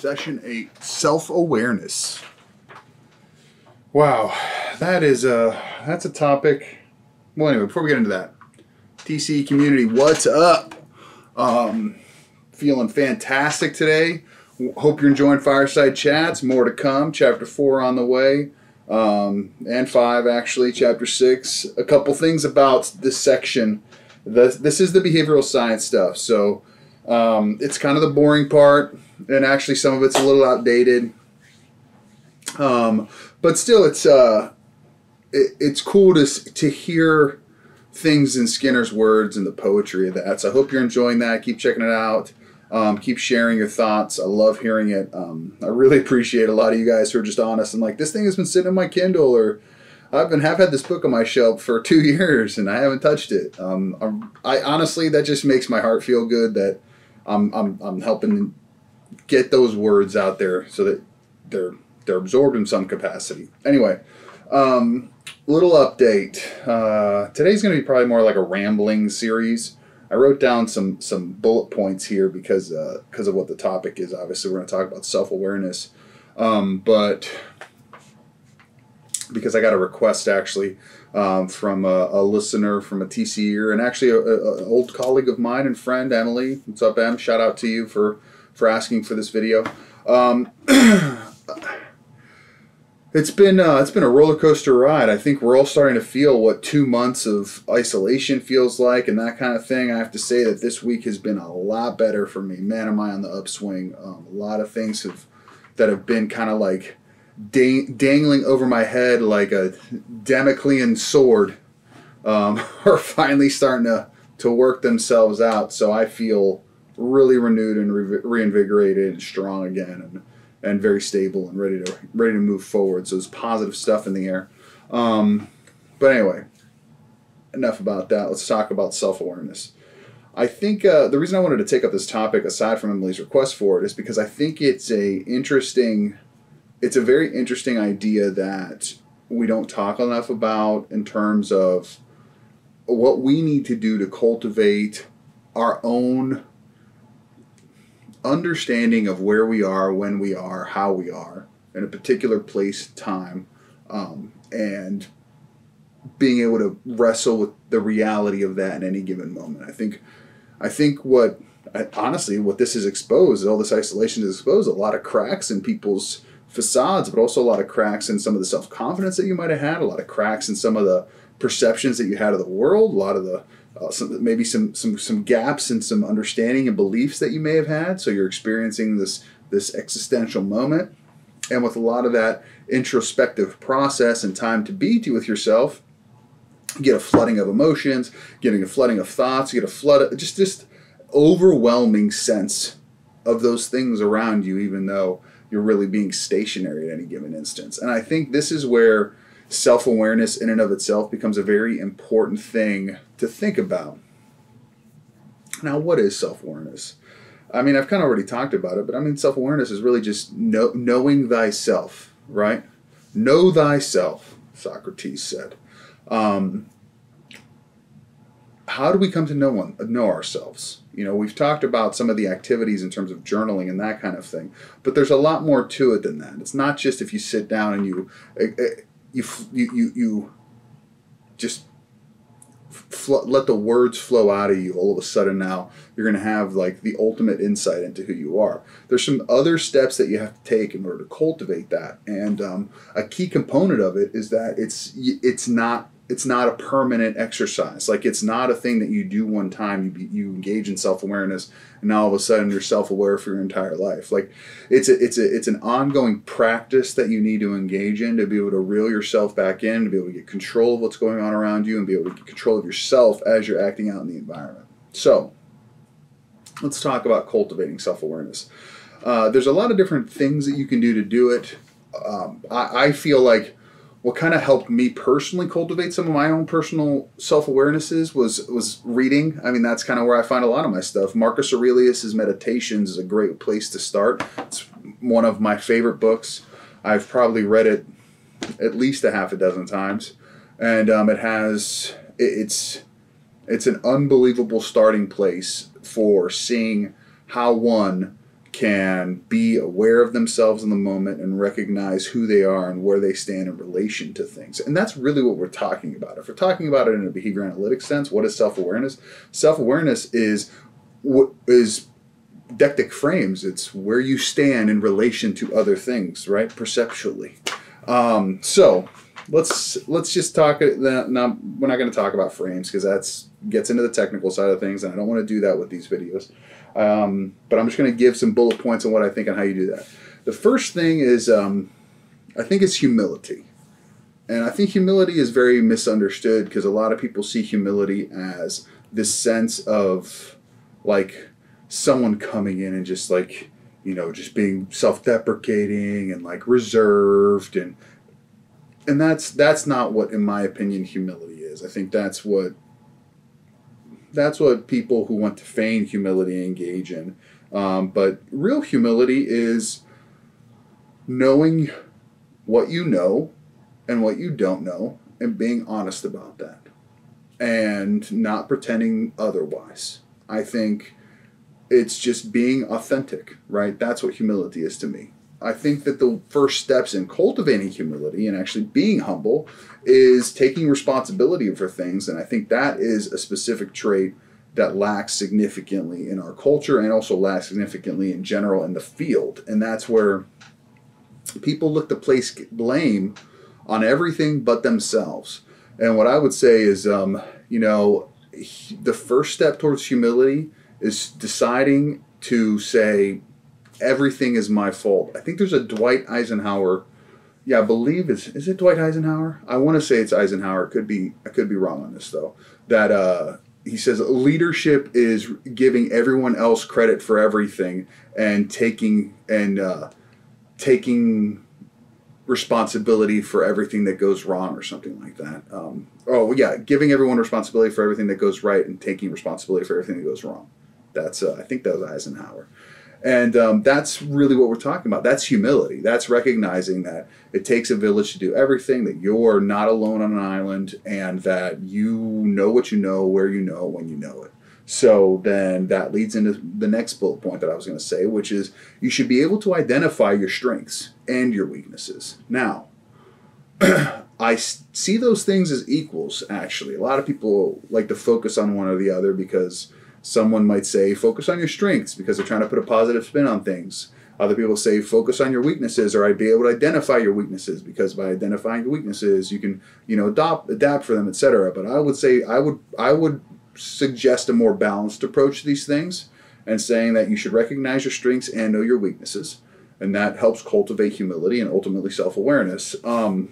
Session 8, Self-Awareness. Wow, that's a topic. Well, anyway, before we get into that, TC community, what's up? Feeling fantastic today. Hope you're enjoying Fireside Chats. More to come. Chapter 4 on the way. And 5, actually. Chapter 6. A couple things about this section. This is the behavioral science stuff. So it's kind of the boring part. And actually some of it's a little outdated. But still, it's cool to hear things in Skinner's words and the poetry of that. So I hope you're enjoying that. Keep checking it out. Keep sharing your thoughts. I love hearing it. I really appreciate a lot of you guys who are just honest and like, this thing has been sitting in my Kindle, or have had this book on my shelf for 2 years and I haven't touched it. I honestly, that just makes my heart feel good that I'm helping get those words out there so that they're absorbed in some capacity. Anyway, little update. Today's going to be probably more like a rambling series. I wrote down some bullet points here because of what the topic is. Obviously, we're going to talk about self-awareness, but because I got a request actually from a listener from a TCer, and actually an old colleague of mine and friend, Emily. What's up, Em? Shout out to you for asking for this video. It's been a roller coaster ride. I think we're all starting to feel what 2 months of isolation feels like and that kind of thing. I have to say that this week has been a lot better for me. Man, am I on the upswing. A lot of things that have been kind of like dangling over my head like a Damoclean sword are finally starting to work themselves out. So I feel really renewed and reinvigorated and strong again, and very stable and ready to move forward. So there's positive stuff in the air. But anyway, enough about that. Let's talk about self-awareness. I think the reason I wanted to take up this topic, aside from Emily's request for it, is because I think it's a very interesting idea that we don't talk enough about in terms of what we need to do to cultivate our own understanding of where we are, when we are, how we are in a particular place, time, and being able to wrestle with the reality of that in any given moment. I think what this is exposed, all this isolation is exposed, a lot of cracks in people's facades, but also a lot of cracks in some of the self-confidence that you might have had, a lot of cracks in some of the perceptions that you had of the world, a lot of the maybe some gaps in some understanding and beliefs that you may have had. So you're experiencing this existential moment, and with a lot of that introspective process and time to be with yourself, you get a flooding of emotions, getting a flooding of thoughts, you get a flood of just overwhelming sense of those things around you, even though you're really being stationary at any given instance. And I think this is where self-awareness in and of itself becomes a very important thing to think about. Now, what is self-awareness? I mean, I've kind of already talked about it, but I mean, self-awareness is really just knowing thyself, right? Know thyself, Socrates said. How do we come to know ourselves? You know, we've talked about some of the activities in terms of journaling and that kind of thing, but there's a lot more to it than that. It's not just if you sit down and you just let the words flow out of you. All of a sudden now you're going to have like the ultimate insight into who you are. There's some other steps that you have to take in order to cultivate that. And a key component of it is that it's not a permanent exercise. Like, it's not a thing that you do one time. You engage in self-awareness, and now all of a sudden you're self-aware for your entire life. Like, it's an ongoing practice that you need to engage in to be able to reel yourself back in, to be able to get control of what's going on around you, and be able to get control of yourself as you're acting out in the environment. So, let's talk about cultivating self-awareness. There's a lot of different things that you can do to do it. I feel like what kind of helped me personally cultivate some of my own personal self-awarenesses was reading. I mean, that's kind of where I find a lot of my stuff. Marcus Aurelius's Meditations is a great place to start. It's one of my favorite books. I've probably read it at least a half a dozen times, and it's an unbelievable starting place for seeing how one can be aware of themselves in the moment and recognize who they are and where they stand in relation to things. And that's really what we're talking about. If we're talking about it in a behavior analytics sense, what is self-awareness? Self-awareness is deictic frames. It's where you stand in relation to other things, right? Perceptually. So let's just talk. Now, we're not going to talk about frames because that gets into the technical side of things, and I don't want to do that with these videos. But I'm just going to give some bullet points on what I think and how you do that. The first thing is, I think it's humility. And I think humility is very misunderstood because a lot of people see humility as this sense of like someone coming in and just like, you know, just being self-deprecating and like reserved, and that's not what, in my opinion, humility is. I think that's what people who want to feign humility engage in. But real humility is knowing what you know and what you don't know and being honest about that and not pretending otherwise. I think it's just being authentic, right? That's what humility is to me. I think that the first steps in cultivating humility and actually being humble is taking responsibility for things. And I think that is a specific trait that lacks significantly in our culture and also lacks significantly in general in the field. And that's where people look to place blame on everything but themselves. And what I would say is, you know, the first step towards humility is deciding to say, everything is my fault. I think there's a Dwight Eisenhower, I believe is it Dwight Eisenhower? I want to say it's Eisenhower. I could be wrong on this though. That he says leadership is giving everyone else credit for everything and taking responsibility for everything that goes wrong or something like that. Giving everyone responsibility for everything that goes right and taking responsibility for everything that goes wrong. That's I think that was Eisenhower. And that's really what we're talking about. That's humility. That's recognizing that it takes a village to do everything, that you're not alone on an island, and that you know what you know, where you know, when you know it. So then that leads into the next bullet point that I was going to say, which is you should be able to identify your strengths and your weaknesses. Now, I see those things as equals, actually. A lot of people like to focus on one or the other because someone might say, focus on your strengths because they're trying to put a positive spin on things. Other people say, focus on your weaknesses, or I'd be able to identify your weaknesses because by identifying your weaknesses, you can, you know, adapt for them, etc. But I would say, I would suggest a more balanced approach to these things and saying that you should recognize your strengths and know your weaknesses. And that helps cultivate humility and ultimately self-awareness. The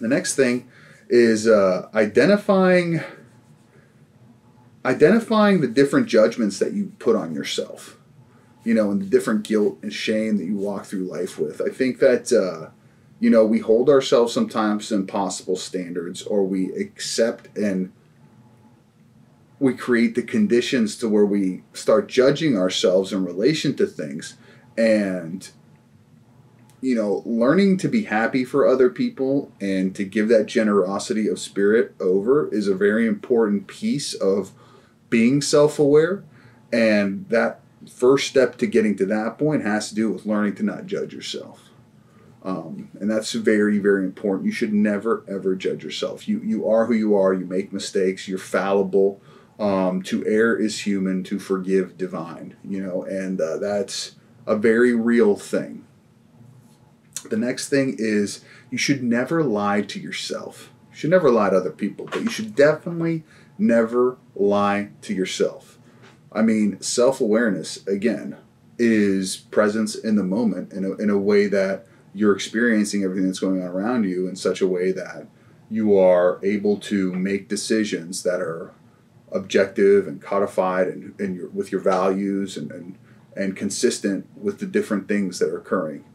next thing is identifying the different judgments that you put on yourself, you know, and the different guilt and shame that you walk through life with. I think that, you know, we hold ourselves sometimes to impossible standards, or we accept and we create the conditions to where we start judging ourselves in relation to things. And, you know, learning to be happy for other people and to give that generosity of spirit over is a very important piece of being self-aware. And that first step to getting to that point has to do with learning to not judge yourself. And that's very, very important. You should never, ever judge yourself. You are who you are. You make mistakes. You're fallible. To err is human. To forgive, divine. You know, and that's a very real thing. The next thing is you should never lie to yourself. You should never lie to other people, but you should definitely never lie to yourself. I mean, self-awareness, again, is presence in the moment in a way that you're experiencing everything that's going on around you in such a way that you are able to make decisions that are objective and codified and with your values and consistent with the different things that are occurring.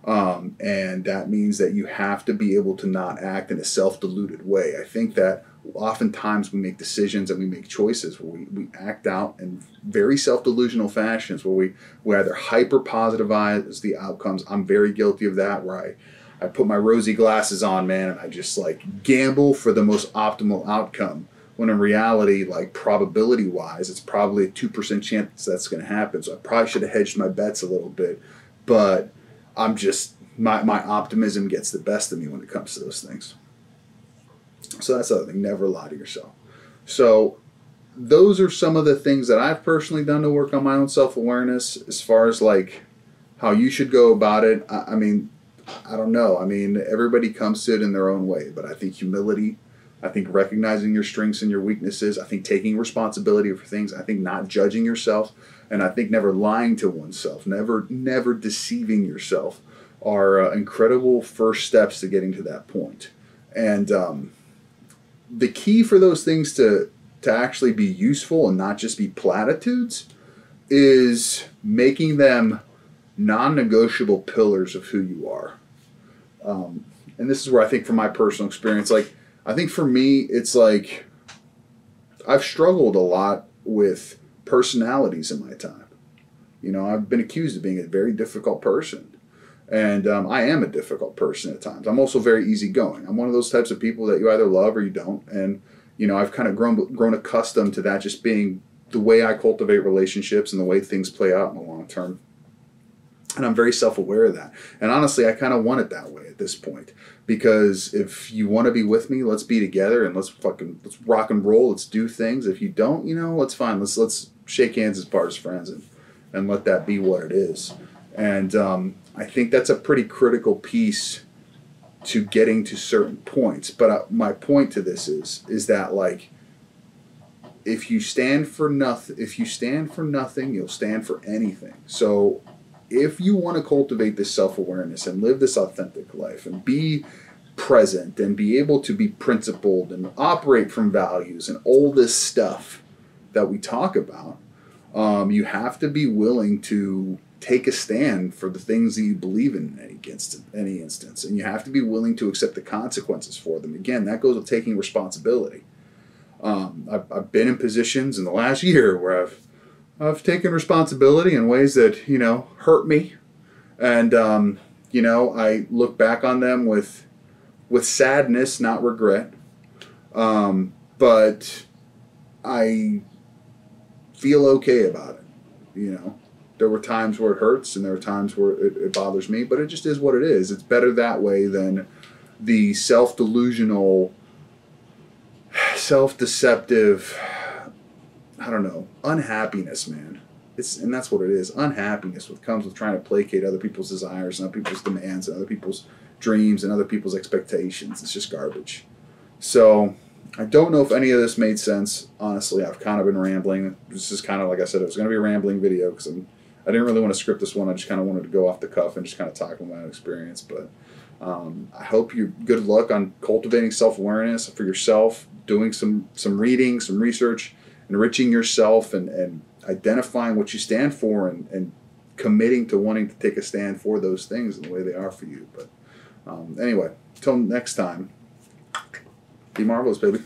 And that means that you have to be able to not act in a self-deluded way. I think that oftentimes we make decisions and we make choices where we act out in very self-delusional fashions where we either hyper-positivize the outcomes. I'm very guilty of that, where I put my rosy glasses on, man, and I just like gamble for the most optimal outcome. when in reality, like probability wise, it's probably a 2% chance that's going to happen. So I probably should have hedged my bets a little bit, but I'm just, my optimism gets the best of me when it comes to those things. So that's the other thing, never lie to yourself. So those are some of the things that I've personally done to work on my own self-awareness as far as like how you should go about it. I mean, I don't know. I mean, everybody comes to it in their own way, but I think humility, I think recognizing your strengths and your weaknesses, I think taking responsibility for things, I think not judging yourself, and I think never lying to oneself, never deceiving yourself are incredible first steps to getting to that point. And the key for those things to actually be useful and not just be platitudes is making them non-negotiable pillars of who you are. And this is where I think from my personal experience, like, I think for me, it's like I've struggled a lot with personalities in my time. You know, I've been accused of being a very difficult person. And I am a difficult person at times. I'm also very easygoing. I'm one of those types of people that you either love or you don't. And, you know, I've kind of grown accustomed to that just being the way I cultivate relationships and the way things play out in the long term. And I'm very self-aware of that. And honestly, I kind of want it that way at this point. Because if you want to be with me, let's be together and let's rock and roll. Let's do things. If you don't, you know, let's fine. Let's shake hands as part of friends and let that be what it is. And I think that's a pretty critical piece to getting to certain points. But my point to this is that, like, if you stand for nothing, you'll stand for anything. So if you want to cultivate this self-awareness and live this authentic life and be present and be able to be principled and operate from values and all this stuff that we talk about, you have to be willing to take a stand for the things that you believe in any instance. And you have to be willing to accept the consequences for them. Again, that goes with taking responsibility. I've been in positions in the last year where I've taken responsibility in ways that, you know, hurt me. And, you know, I look back on them with sadness, not regret. But I feel okay about it, you know. There were times where it hurts and there are times where it bothers me, but it just is what it is. It's better that way than the self-delusional, self-deceptive, I don't know, unhappiness, man. And that's what it is. Unhappiness comes with trying to placate other people's desires and other people's demands and other people's dreams and other people's expectations. It's just garbage. So I don't know if any of this made sense. Honestly, I've kind of been rambling. This is kind of, like I said, it was going to be a rambling video because I didn't really want to script this one. I just kind of wanted to go off the cuff and just kind of talk about my own experience. But I hope you good luck on cultivating self-awareness for yourself, doing some reading, some research, enriching yourself, and identifying what you stand for and committing to wanting to take a stand for those things in the way they are for you. But anyway, until next time, be marvelous, baby.